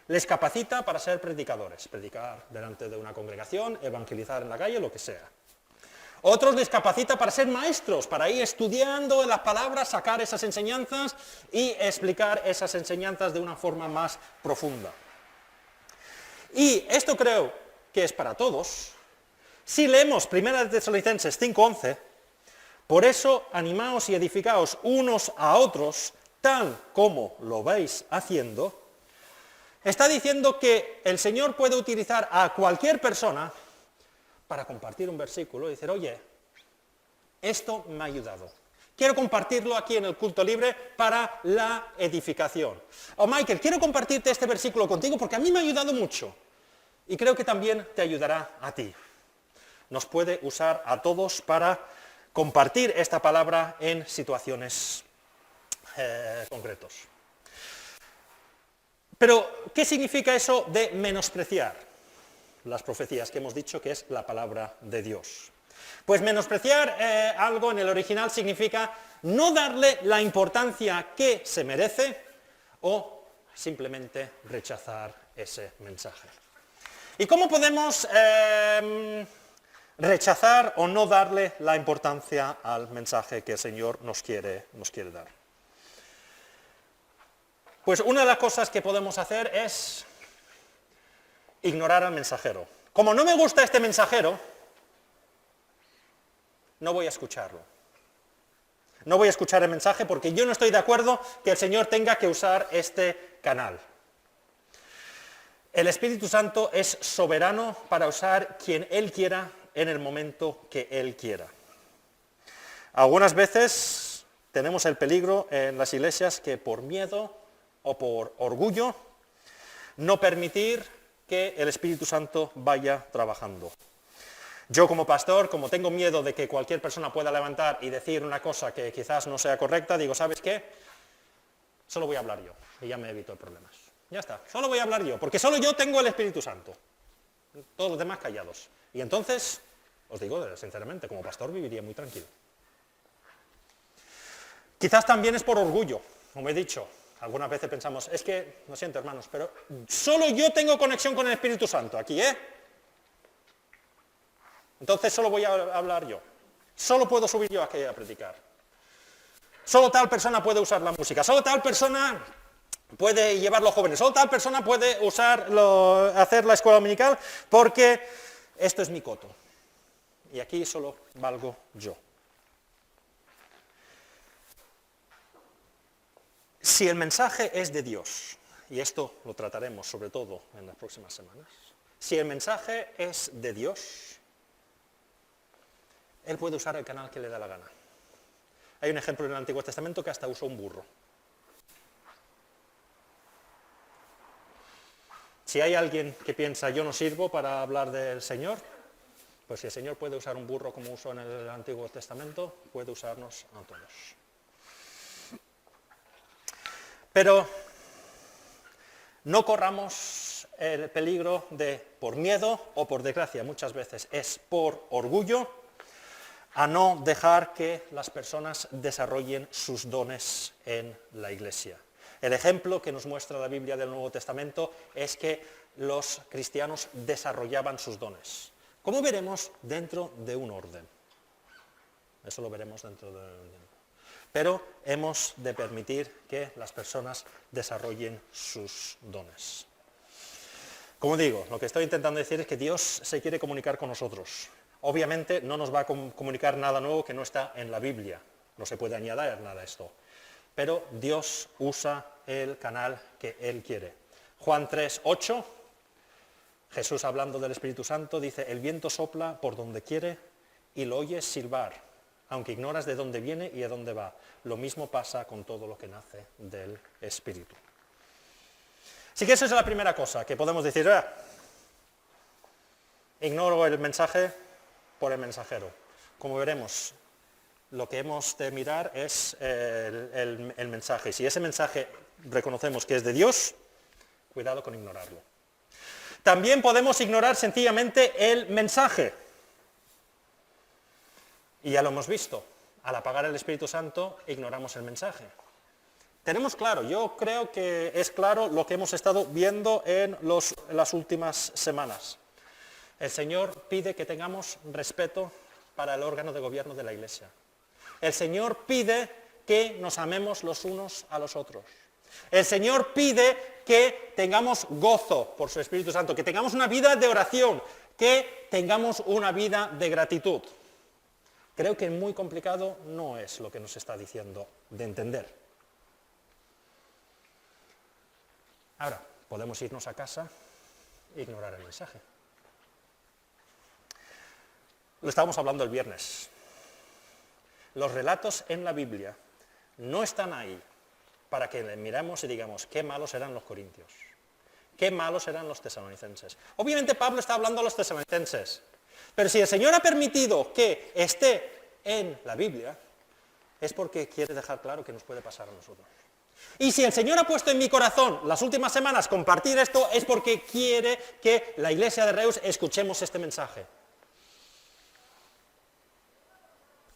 les capacita para ser predicadores, predicar delante de una congregación, evangelizar en la calle, lo que sea. Otros les capacita para ser maestros, para ir estudiando las palabras, sacar esas enseñanzas y explicar esas enseñanzas de una forma más profunda. Y esto creo que es para todos. Si leemos 1 Tesalonicenses 5:11, por eso animaos y edificaos unos a otros, tal como lo vais haciendo, está diciendo que el Señor puede utilizar a cualquier persona para compartir un versículo y decir, oye, esto me ha ayudado. Quiero compartirlo aquí en el culto libre para la edificación. O Michael, quiero compartirte este versículo contigo porque a mí me ha ayudado mucho. Y creo que también te ayudará a ti. Nos puede usar a todos para compartir esta palabra en situaciones concretos. Pero, ¿qué significa eso de menospreciar? las profecías que hemos dicho que es la palabra de Dios. Pues menospreciar algo en el original significa no darle la importancia que se merece o simplemente rechazar ese mensaje. ¿Y cómo podemos rechazar o no darle la importancia al mensaje que el Señor nos quiere dar? Pues una de las cosas que podemos hacer es ignorar al mensajero. Como no me gusta este mensajero, no voy a escucharlo. No voy a escuchar el mensaje porque yo no estoy de acuerdo que el Señor tenga que usar este canal. El Espíritu Santo es soberano para usar quien Él quiera en el momento que Él quiera. Algunas veces tenemos el peligro en las iglesias que por miedo o por orgullo no permitir que el Espíritu Santo vaya trabajando. Yo como pastor, como tengo miedo de que cualquier persona pueda levantar y decir una cosa que quizás no sea correcta, digo, ¿sabes qué? Solo voy a hablar yo y ya me evito problemas. Ya está, solo voy a hablar yo, porque solo yo tengo el Espíritu Santo. Todos los demás callados. Y entonces, os digo sinceramente, como pastor viviría muy tranquilo. Quizás también es por orgullo, como he dicho. Algunas veces pensamos, es que, lo siento hermanos, pero solo yo tengo conexión con el Espíritu Santo aquí, ¿eh? Entonces solo voy a hablar yo. Solo puedo subir yo aquí a predicar. Solo tal persona puede usar la música. Solo tal persona puede llevar los jóvenes. Solo tal persona puede hacer la escuela dominical porque esto es mi coto. Y aquí solo valgo yo. Si el mensaje es de Dios, y esto lo trataremos sobre todo en las próximas semanas, si el mensaje es de Dios, Él puede usar el canal que le da la gana. Hay un ejemplo en el Antiguo Testamento que hasta usó un burro. Si hay alguien que piensa, yo no sirvo para hablar del Señor, pues si el Señor puede usar un burro como usó en el Antiguo Testamento, puede usarnos a todos. Pero no corramos el peligro de, por miedo o por desgracia, muchas veces es por orgullo, a no dejar que las personas desarrollen sus dones en la iglesia. El ejemplo que nos muestra la Biblia del Nuevo Testamento es que los cristianos desarrollaban sus dones. Como veremos, dentro de un orden. Eso lo veremos dentro de un orden. Pero hemos de permitir que las personas desarrollen sus dones. Como digo, lo que estoy intentando decir es que Dios se quiere comunicar con nosotros. Obviamente no nos va a comunicar nada nuevo que no está en la Biblia. No se puede añadir nada a esto. Pero Dios usa el canal que Él quiere. Juan 3:8, Jesús hablando del Espíritu Santo, dice, el viento sopla por donde quiere y lo oyes silbar, aunque ignoras de dónde viene y a dónde va. Lo mismo pasa con todo lo que nace del Espíritu. Así que esa es la primera cosa que podemos decir, ignoro el mensaje por el mensajero. Como veremos, lo que hemos de mirar es el mensaje. Si ese mensaje reconocemos que es de Dios, cuidado con ignorarlo. También podemos ignorar sencillamente el mensaje. Y ya lo hemos visto, al apagar el Espíritu Santo ignoramos el mensaje. Tenemos claro, yo creo que es claro lo que hemos estado viendo en las últimas semanas. El Señor pide que tengamos respeto para el órgano de gobierno de la Iglesia. El Señor pide que nos amemos los unos a los otros. El Señor pide que tengamos gozo por su Espíritu Santo, que tengamos una vida de oración, que tengamos una vida de gratitud. Creo que muy complicado no es lo que nos está diciendo de entender. Ahora, podemos irnos a casa e ignorar el mensaje. Lo estábamos hablando el viernes. Los relatos en la Biblia no están ahí para que le miremos y digamos, qué malos eran los corintios, qué malos eran los tesalonicenses. Obviamente Pablo está hablando a los tesalonicenses, pero si el Señor ha permitido que esté en la Biblia, es porque quiere dejar claro que nos puede pasar a nosotros. Y si el Señor ha puesto en mi corazón las últimas semanas compartir esto, es porque quiere que la iglesia de Reus escuchemos este mensaje.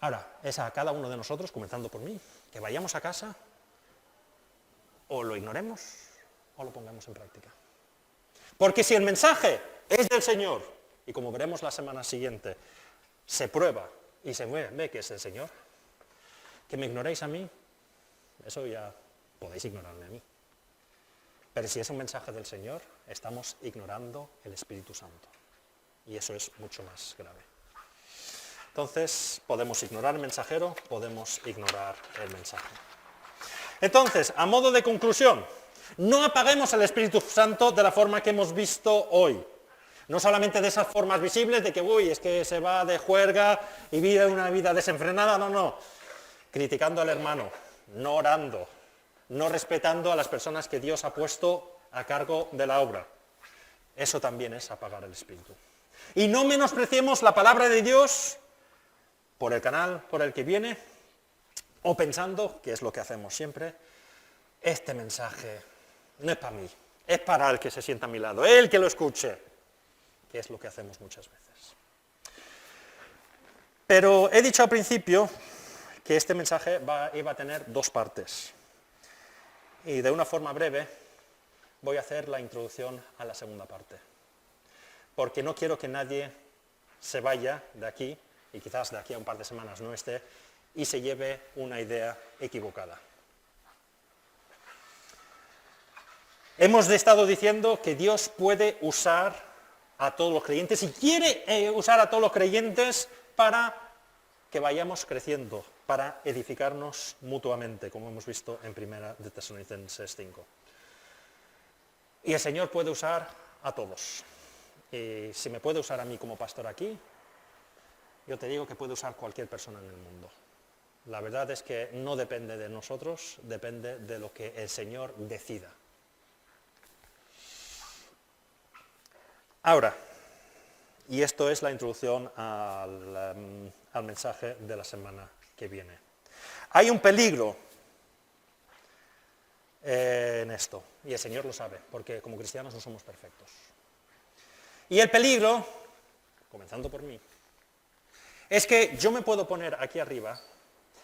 Ahora, es a cada uno de nosotros, comenzando por mí, que vayamos a casa, o lo ignoremos, o lo pongamos en práctica. Porque si el mensaje es del Señor, y como veremos la semana siguiente, se prueba y se ve que es el Señor, que me ignoréis a mí, eso ya podéis ignorarme a mí. Pero si es un mensaje del Señor, estamos ignorando el Espíritu Santo. Y eso es mucho más grave. Entonces, podemos ignorar el mensajero, podemos ignorar el mensaje. Entonces, a modo de conclusión, no apaguemos el Espíritu Santo de la forma que hemos visto hoy. No solamente de esas formas visibles de que, es que se va de juerga y vive una vida desenfrenada, no. Criticando al hermano, no orando, no respetando a las personas que Dios ha puesto a cargo de la obra. Eso también es apagar el Espíritu. Y no menospreciemos la palabra de Dios por el canal por el que viene, o pensando, que es lo que hacemos siempre, este mensaje no es para mí, es para el que se sienta a mi lado, el que lo escuche, que es lo que hacemos muchas veces. Pero he dicho al principio que este mensaje iba a tener dos partes. Y de una forma breve voy a hacer la introducción a la segunda parte. Porque no quiero que nadie se vaya de aquí, y quizás de aquí a un par de semanas no esté, y se lleve una idea equivocada. Hemos estado diciendo que Dios puede usar a todos los creyentes y quiere usar a todos los creyentes para que vayamos creciendo, para edificarnos mutuamente, como hemos visto en 1 de Tesalonicenses 5. Y el Señor puede usar a todos. Y si me puede usar a mí como pastor aquí, yo te digo que puede usar cualquier persona en el mundo. La verdad es que no depende de nosotros, depende de lo que el Señor decida. Ahora, y esto es la introducción al mensaje de la semana que viene. Hay un peligro en esto, y el Señor lo sabe, porque como cristianos no somos perfectos. Y el peligro, comenzando por mí, es que yo me puedo poner aquí arriba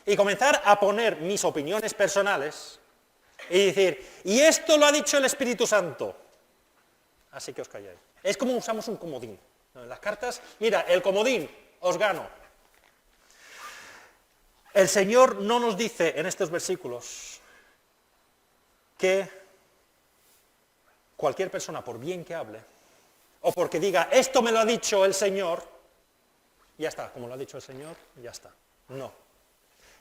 y comenzar a poner mis opiniones personales y decir, y esto lo ha dicho el Espíritu Santo, así que os calláis. Es como usamos un comodín. En las cartas, mira, el comodín, os gano. El Señor no nos dice en estos versículos que cualquier persona, por bien que hable, o porque diga, esto me lo ha dicho el Señor, ya está, como lo ha dicho el Señor, ya está. No,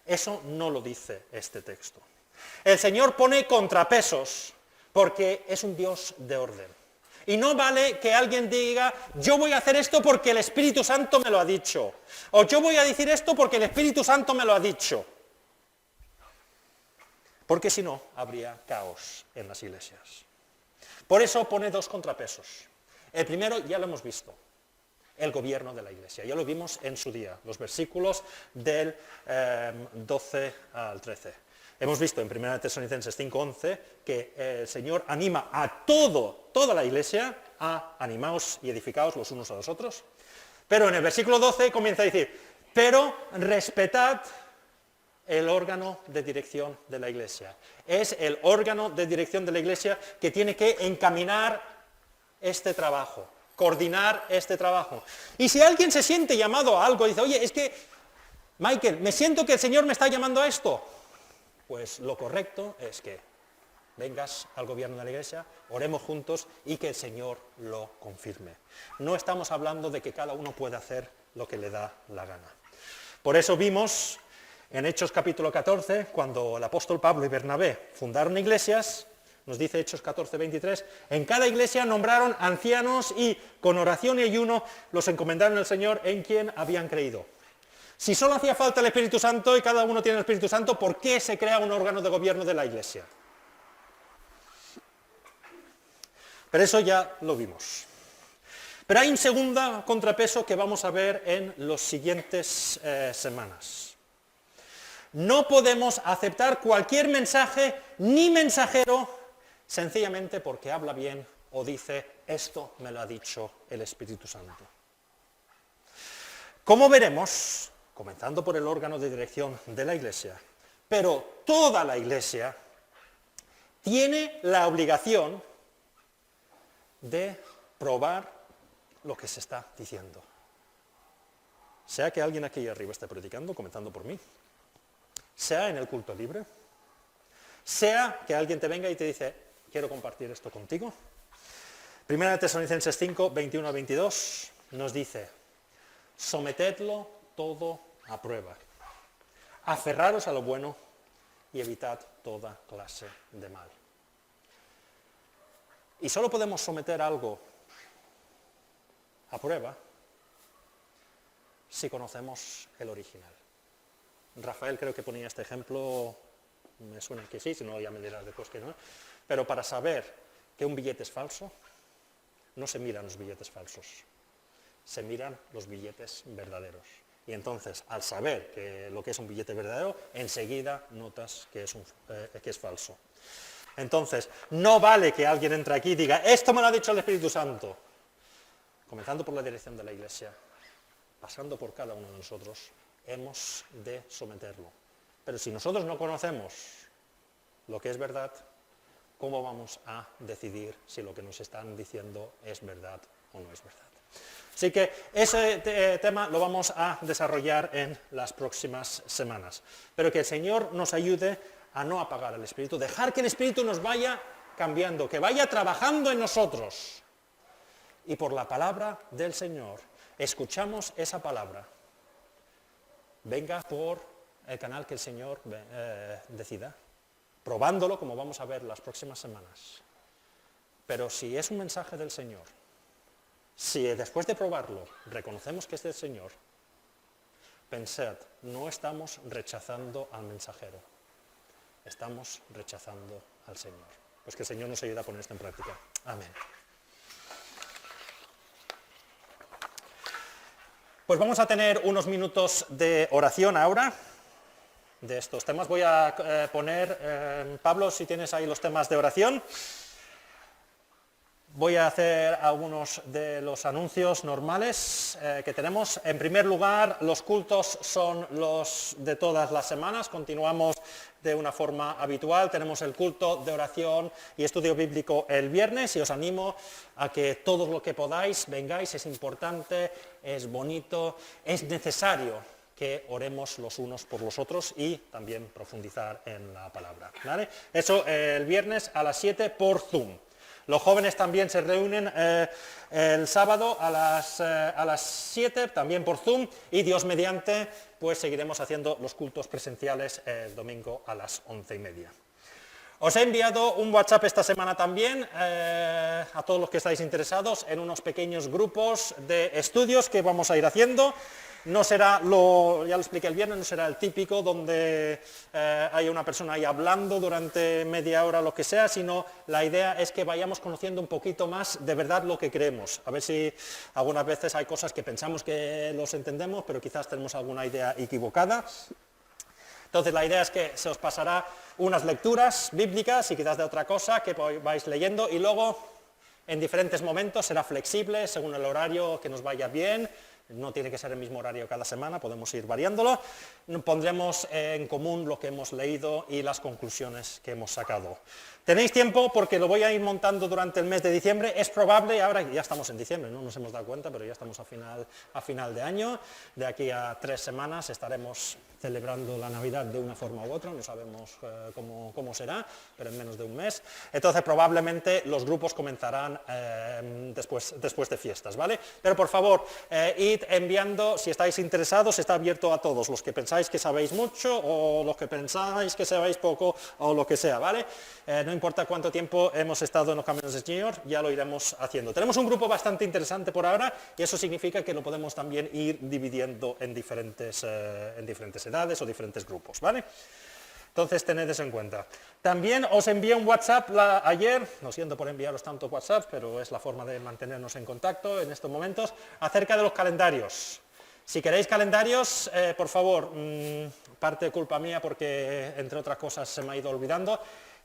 eso no lo dice este texto. El Señor pone contrapesos porque es un Dios de orden. Y no vale que alguien diga, yo voy a hacer esto porque el Espíritu Santo me lo ha dicho. O yo voy a decir esto porque el Espíritu Santo me lo ha dicho. Porque si no, habría caos en las iglesias. Por eso pone dos contrapesos. El primero ya lo hemos visto, el gobierno de la iglesia. Ya lo vimos en su día, los versículos del 12 al 13. Hemos visto en 1 Tesalonicenses 5:11 que el Señor anima a toda la iglesia a animaos y edificaos los unos a los otros. Pero en el versículo 12 comienza a decir, pero respetad el órgano de dirección de la iglesia. Es el órgano de dirección de la iglesia que tiene que encaminar este trabajo, coordinar este trabajo. Y si alguien se siente llamado a algo, dice, oye, es que, Michael, me siento que el Señor me está llamando a esto. Pues lo correcto es que vengas al gobierno de la iglesia, oremos juntos y que el Señor lo confirme. No estamos hablando de que cada uno pueda hacer lo que le da la gana. Por eso vimos en Hechos capítulo 14, cuando el apóstol Pablo y Bernabé fundaron iglesias, nos dice Hechos 14:23, en cada iglesia nombraron ancianos y con oración y ayuno los encomendaron al Señor en quien habían creído. Si solo hacía falta el Espíritu Santo y cada uno tiene el Espíritu Santo, ¿por qué se crea un órgano de gobierno de la iglesia? Pero eso ya lo vimos. Pero hay un segundo contrapeso que vamos a ver en las siguientes semanas. No podemos aceptar cualquier mensaje ni mensajero sencillamente porque habla bien o dice, esto me lo ha dicho el Espíritu Santo. Como veremos, comenzando por el órgano de dirección de la Iglesia, pero toda la Iglesia tiene la obligación de probar lo que se está diciendo. Sea que alguien aquí arriba esté predicando, comenzando por mí, sea en el culto libre, sea que alguien te venga y te dice, quiero compartir esto contigo. Primera de Tesalonicenses 5, 21 a 22 nos dice, sometedlo todo a prueba, aferraros a lo bueno y evitad toda clase de mal. Y solo podemos someter algo a prueba si conocemos el original. Rafael creo que ponía este ejemplo, me suena que sí, si no ya me dirás después que no, pero para saber que un billete es falso, no se miran los billetes falsos, se miran los billetes verdaderos. Y entonces, al saber que lo que es un billete verdadero, enseguida notas que es falso. Entonces, no vale que alguien entre aquí y diga, esto me lo ha dicho el Espíritu Santo. Comenzando por la dirección de la Iglesia, pasando por cada uno de nosotros, hemos de someterlo. Pero si nosotros no conocemos lo que es verdad, ¿cómo vamos a decidir si lo que nos están diciendo es verdad o no es verdad? Así que ese tema lo vamos a desarrollar en las próximas semanas. Pero que el Señor nos ayude a no apagar el Espíritu, dejar que el Espíritu nos vaya cambiando, que vaya trabajando en nosotros. Y por la palabra del Señor, escuchamos esa palabra. Venga por el canal que el Señor decida, probándolo como vamos a ver las próximas semanas. Pero si es un mensaje del Señor, si después de probarlo reconocemos que es del Señor, pensad, no estamos rechazando al mensajero, estamos rechazando al Señor. Pues que el Señor nos ayude a poner esto en práctica. Amén. Pues vamos a tener unos minutos de oración ahora de estos temas. Voy a poner, Pablo, si tienes ahí los temas de oración. Voy a hacer algunos de los anuncios normales que tenemos. En primer lugar, los cultos son los de todas las semanas. Continuamos de una forma habitual. Tenemos el culto de oración y estudio bíblico el viernes y os animo a que todo lo que podáis vengáis. Es importante, es bonito, es necesario que oremos los unos por los otros y también profundizar en la palabra, ¿vale? Eso el viernes a las 7 por Zoom. Los jóvenes también se reúnen el sábado a las 7, también por Zoom, y Dios mediante, pues seguiremos haciendo los cultos presenciales el domingo a las 11:30. Os he enviado un WhatsApp esta semana también a todos los que estáis interesados en unos pequeños grupos de estudios que vamos a ir haciendo. No será, ya lo expliqué el viernes, no será el típico donde haya una persona ahí hablando durante media hora o lo que sea, sino la idea es que vayamos conociendo un poquito más de verdad lo que creemos. A ver si algunas veces hay cosas que pensamos que los entendemos, pero quizás tenemos alguna idea equivocada. Entonces la idea es que se os pasará unas lecturas bíblicas y quizás de otra cosa que vais leyendo y luego en diferentes momentos será flexible según el horario que nos vaya bien. No tiene que ser el mismo horario cada semana, podemos ir variándolo. Pondremos en común lo que hemos leído y las conclusiones que hemos sacado. Tenéis tiempo porque lo voy a ir montando durante el mes de diciembre. Es probable, ahora ya estamos en diciembre, no nos hemos dado cuenta, pero ya estamos a final de año. De aquí a 3 semanas estaremos celebrando la Navidad de una forma u otra, no sabemos cómo será, pero en menos de un mes. Entonces probablemente los grupos comenzarán después de fiestas, ¿vale? Pero por favor, id enviando, si estáis interesados, está abierto a todos, los que pensáis que sabéis mucho o los que pensáis que sabéis poco o lo que sea, ¿vale? No importa cuánto tiempo hemos estado en los caminos del Señor, ya lo iremos haciendo. Tenemos un grupo bastante interesante por ahora y eso significa que lo podemos también ir dividiendo en diferentes edades o diferentes grupos, ¿vale? Entonces tened eso en cuenta. También os envié un WhatsApp ayer, no siento por enviaros tanto WhatsApp, pero es la forma de mantenernos en contacto en estos momentos, acerca de los calendarios. Si queréis calendarios, por favor, parte de culpa mía porque, entre otras cosas, se me ha ido olvidando,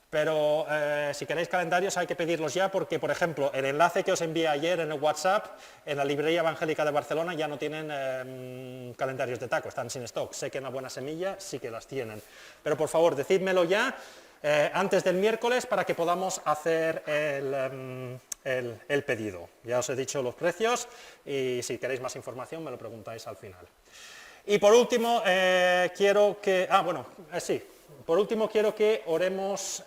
pero si queréis calendarios hay que pedirlos ya porque, por ejemplo, el enlace que os envié ayer en el WhatsApp, en la Librería Evangélica de Barcelona ya no tienen calendarios de taco, están sin stock. Sé que en La Buena Semilla sí que las tienen, pero por favor, decídmelo ya antes del miércoles para que podamos hacer el pedido. Ya os he dicho los precios y si queréis más información me lo preguntáis al final. Y por último, quiero que... Por último quiero que oremos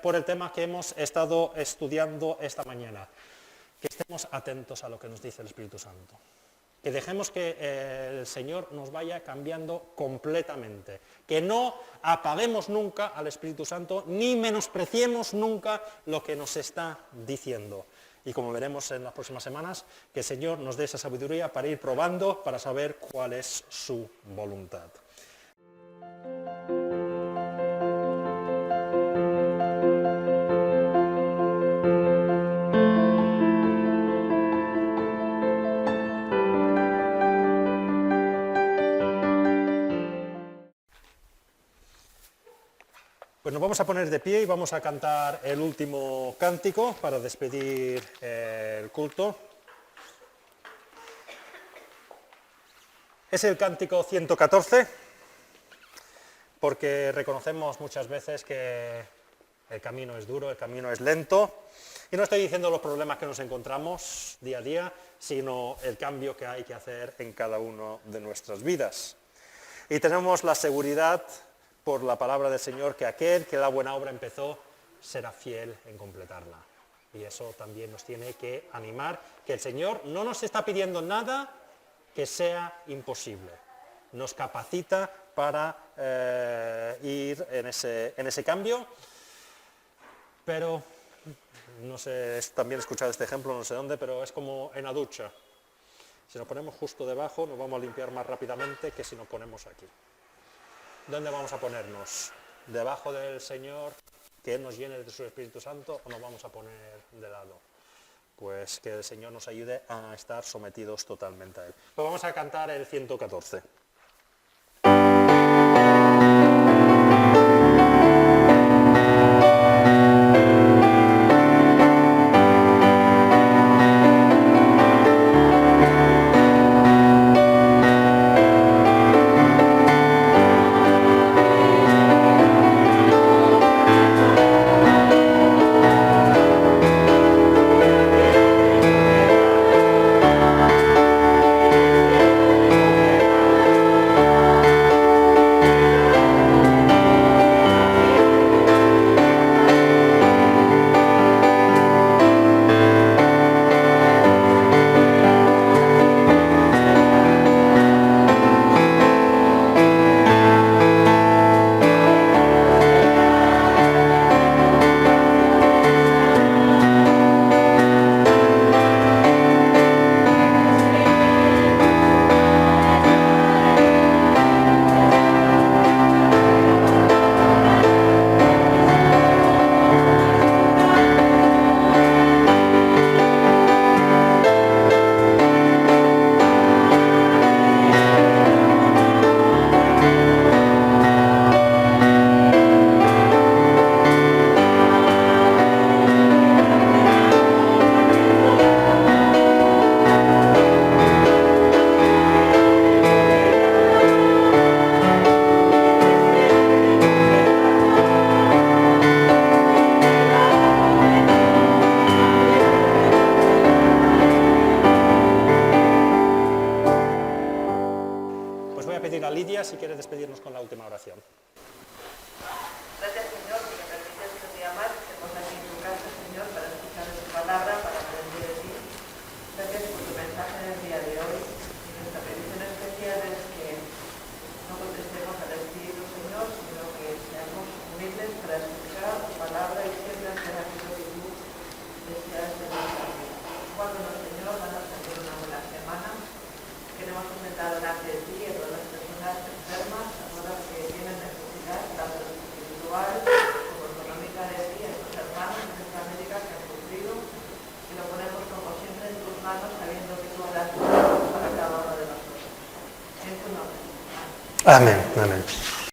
por el tema que hemos estado estudiando esta mañana. Que estemos atentos a lo que nos dice el Espíritu Santo. Que dejemos que el Señor nos vaya cambiando completamente. Que no apaguemos nunca al Espíritu Santo, ni menospreciemos nunca lo que nos está diciendo. Y como veremos en las próximas semanas, que el Señor nos dé esa sabiduría para ir probando, para saber cuál es su voluntad. Pues nos vamos a poner de pie y vamos a cantar el último cántico para despedir el culto. Es el cántico 114, porque reconocemos muchas veces que el camino es duro, el camino es lento, y no estoy diciendo los problemas que nos encontramos día a día, sino el cambio que hay que hacer en cada uno de nuestras vidas. Y tenemos la seguridad por la palabra del Señor que aquel que la buena obra empezó será fiel en completarla. Y eso también nos tiene que animar, que el Señor no nos está pidiendo nada que sea imposible. Nos capacita para ir en ese cambio, pero no sé, también he escuchado este ejemplo, no sé dónde, pero es como en la ducha. Si nos ponemos justo debajo, nos vamos a limpiar más rápidamente que si nos ponemos aquí. ¿Dónde vamos a ponernos? ¿Debajo del Señor, que Él nos llene de su Espíritu Santo, o nos vamos a poner de lado? Pues que el Señor nos ayude a estar sometidos totalmente a Él. Pues vamos a cantar el 114. Si quieres despedirnos con la última oración. Gracias, Señor, que me permites que un día más estemos aquí en tu casa, Señor, para escuchar tu palabra, para aprender de ti. Gracias por tu mensaje del día de hoy. Y nuestra petición especial es que no contestemos al Espíritu, Señor, sino que seamos humildes para escuchar tu palabra y siempre hacer aquello que tú deseas de nuestra vida. Guárdanos, Señor, danos también una buena semana. Queremos presentar delante de ti a todas las personas enfermas, a todas las que tienen necesidad, tanto espiritual como económica de ti, a nuestros hermanos en esta América que han sufrido, y lo ponemos como siempre en tus manos, sabiendo que tú harás para cada uno de nosotros. Amén, amén.